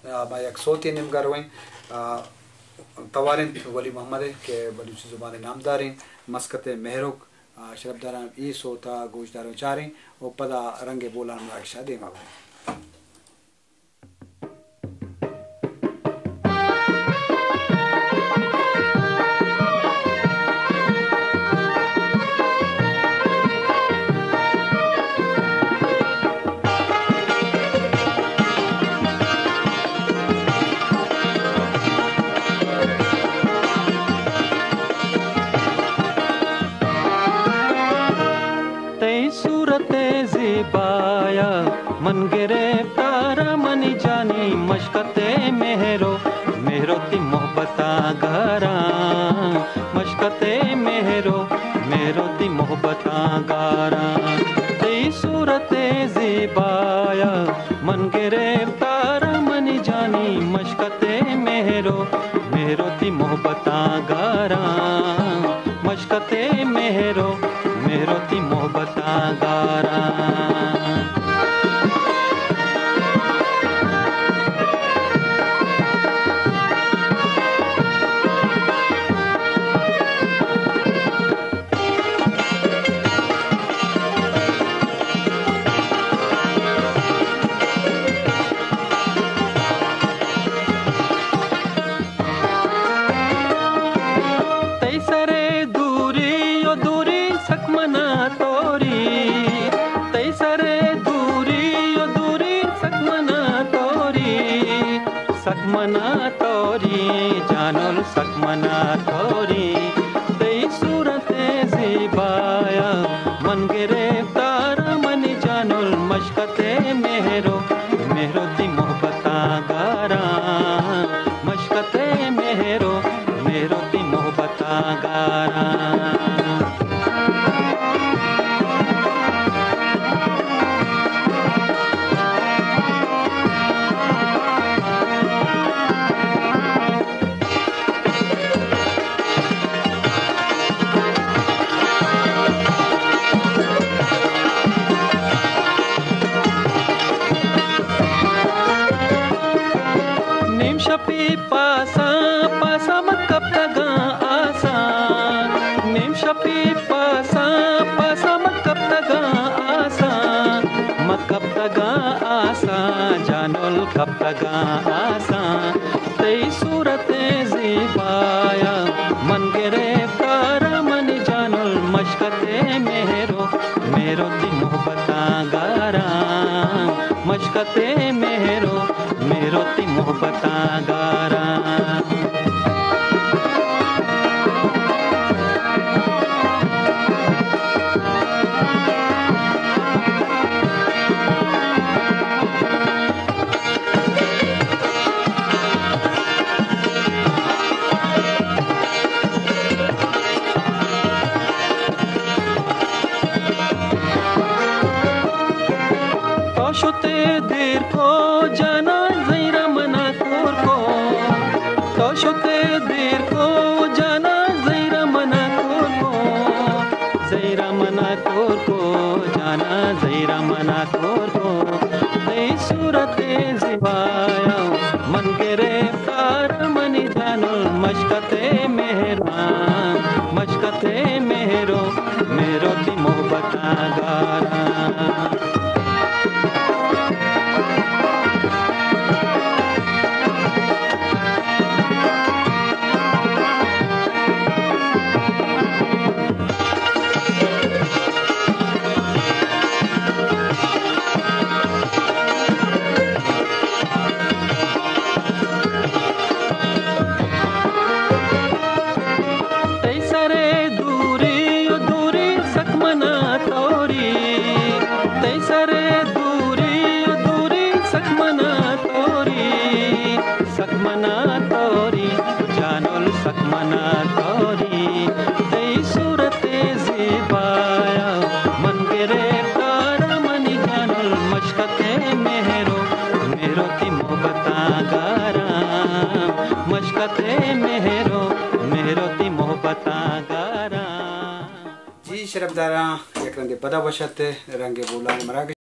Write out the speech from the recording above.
एक सोती निमगर हुई तवारिन वली मोहम्मद के बलूची ज़ुबान नामदारी मस्कत मेहरुक शरबदारा ई सोता गोशदारों चारें और पदा रंगे बोला मुराक्षा देमा ज़िबाया मन गिरफ्तार मनी जानी मशकते मेहरो ती मोहब्बता गारा मशकते मेहरो ती मोहब्बता गारा तेरी सूरते ज़िबाया मन गिरफ्तार मनी जानी मशकते मेहरो ती मोहब्बता गारा मशकते मेहरो ती मोहब्बता गारा सकमना तोरी जानोल सकमना तोरी तेरी सूरते ज़िबाया मन गिरफ्तार मन जानोल मशकते मेहरो ती मोहब्बता गारा मशकते मेहरो ती मोहब्बता गारा पासा पासा मकब तगा आसा नेम शपी पासा पासा मकब तगा आसा जानोल कब तगा आसा तेरी सूरते ज़िबाया मन गिरफ्तार मन जानोल मशकते मेहरो ती मोहब्बता गारा मशकते मेहरो ती मोहब्बता गारा तोशुते देर को जाना ज़ैरा मना कोर को तोशुते देर को जाना ज़ैरा मना कोर को ज़ैरा मना कोर को जाना ज़ैरा मना कोर को तेरी सूरते ज़िबाया मन गिरफ्तार मनी जानो मशकते मेहरो ती मोहब्बता गारा सकमना तोरी जानोल सकमना तोरी तेरी सूरते ज़िबाया मन गिरफ्तार मनी जानोल मशकते मेहरो ती मोहब्बता गारा मशकते मेहरो ती मोहब्बता गारा जी शरबदारा एक रंगे पदा बशते रंगे बोला मरा